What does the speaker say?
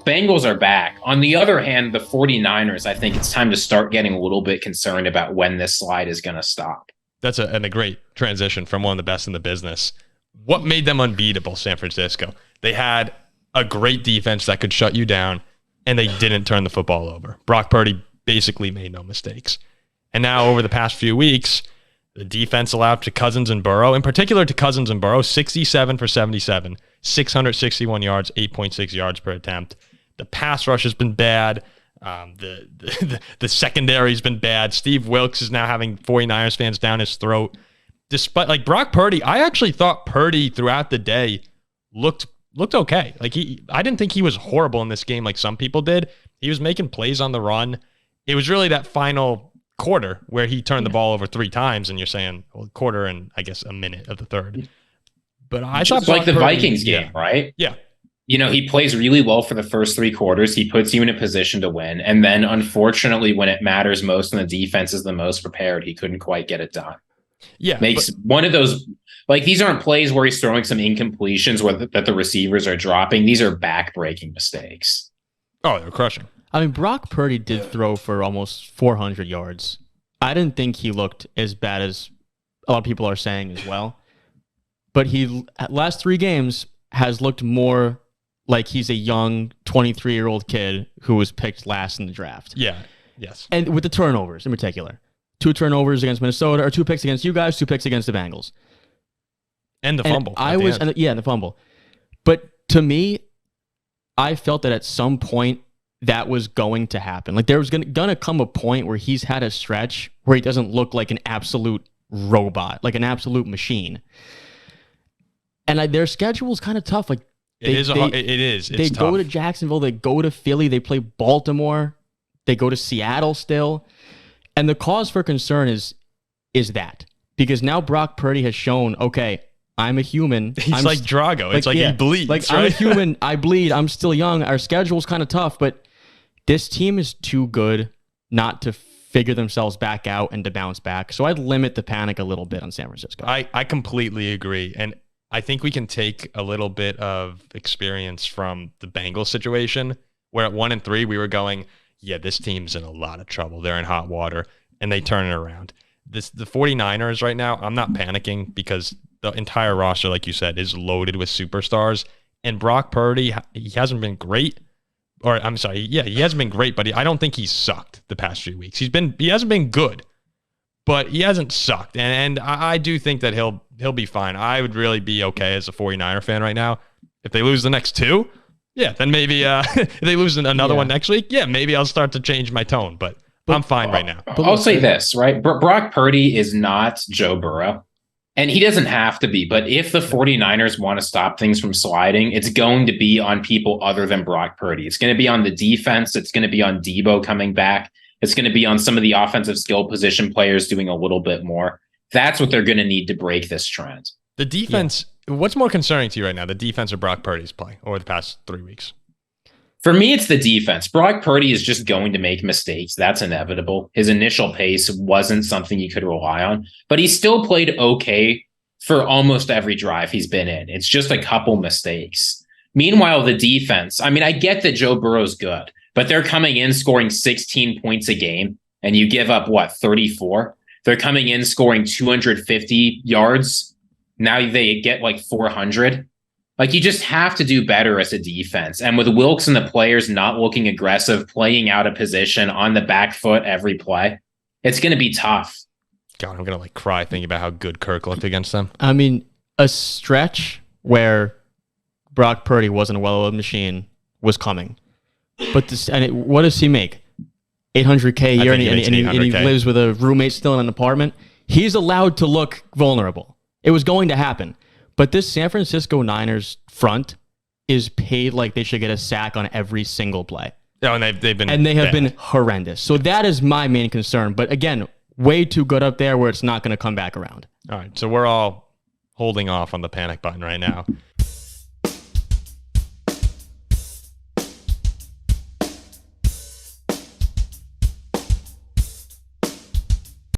Bengals are back. On the other hand, the 49ers, I think it's time to start getting a little bit concerned about when this slide is going to stop. That's a great transition from one of the best in the business. What made them unbeatable, San Francisco? They had a great defense that could shut you down, and they didn't turn the football over. Brock Purdy basically made no mistakes. And now over the past few weeks, the defense allowed to Cousins and Burrow, in particular to Cousins and Burrow, 67 for 77, 661 yards, 8.6 yards per attempt. The pass rush has been bad. The secondary's been bad. Steve Wilkes is now having 49ers fans down his throat. Despite, like, Brock Purdy, I actually thought Purdy throughout the day looked okay. Like, I didn't think he was horrible in this game like some people did. He was making plays on the run. It was really that final quarter where he turned the ball over 3 times, and you're saying, well, quarter and I guess a minute of the third. But I thought, like the Vikings game, right? Yeah. You know, he plays really well for the first 3 quarters. He puts you in a position to win. And then, unfortunately, when it matters most and the defense is the most prepared, he couldn't quite get it done. Yeah. Makes one of those, like, these aren't plays where he's throwing some incompletions that the receivers are dropping. These are back-breaking mistakes. Oh, they're crushing. I mean, Brock Purdy did throw for almost 400 yards. I didn't think he looked as bad as a lot of people are saying as well. But he, last 3 games, has looked more like he's a young 23-year-old kid who was picked last in the draft. Yeah, yes. And with the turnovers in particular. 2 turnovers against Minnesota, or 2 picks against you guys, 2 picks against the Bengals. And the fumble. And the fumble. But to me, I felt that at some point that was going to happen. Like, there was gonna come a point where he's had a stretch where he doesn't look like an absolute robot, like an absolute machine. And their schedule is kind of tough. Like, it is. It's they tough. go to Jacksonville, they go to Philly, they play Baltimore, they go to Seattle still. And the cause for concern is that. Because now Brock Purdy has shown, okay, I'm a human. He's like Drago. It's like he bleeds. Like, right? I'm a human. I bleed. I'm still young. Our schedule's kind of tough, but this team is too good not to figure themselves back out and to bounce back. So I'd limit the panic a little bit on San Francisco. I completely agree. And I think we can take a little bit of experience from the Bengals situation, where at 1-3, we were going, yeah, this team's in a lot of trouble. They're in hot water, and they turn it around. The 49ers right now, I'm not panicking because the entire roster, like you said, is loaded with superstars. And Brock Purdy, he hasn't been great. Or I'm sorry, yeah, he hasn't been great, but I don't think he's sucked the past few weeks. He hasn't been good, but he hasn't sucked. And I do think that he'll be fine. I would really be okay as a 49er fan right now. If they lose the next 2, yeah, then maybe if they lose another one next week, yeah, maybe I'll start to change my tone. But I'm fine right now. I'll say this, right? Brock Purdy is not Joe Burrow. And he doesn't have to be, but if the 49ers want to stop things from sliding, it's going to be on people other than Brock Purdy. It's going to be on the defense. It's going to be on Debo coming back. It's going to be on some of the offensive skill position players doing a little bit more. That's what they're going to need to break this trend. The defense, what's more concerning to you right now, the defense or Brock Purdy's play over the past 3 weeks? For me, it's the defense. Brock Purdy is just going to make mistakes. That's inevitable. His initial pace wasn't something you could rely on, but he still played okay for almost every drive he's been in. It's just a couple mistakes. Meanwhile, the defense, I mean, I get that Joe Burrow's good, but they're coming in scoring 16 points a game, and you give up, 34? They're coming in scoring 250 yards. Now they get 400. Like, you just have to do better as a defense. And with Wilkes and the players not looking aggressive, playing out of position on the back foot every play, it's going to be tough. God, I'm going to cry thinking about how good Kirk looked against them. I mean, a stretch where Brock Purdy wasn't a well-oiled machine was coming. But what does he make? $800K a year, and he lives with a roommate still in an apartment. He's allowed to look vulnerable. It was going to happen. But this San Francisco Niners front is paid like they should get a sack on every single play. Oh, and they have been horrendous. So that is my main concern. But again, way too good up there where it's not going to come back around. All right, so we're all holding off on the panic button right now.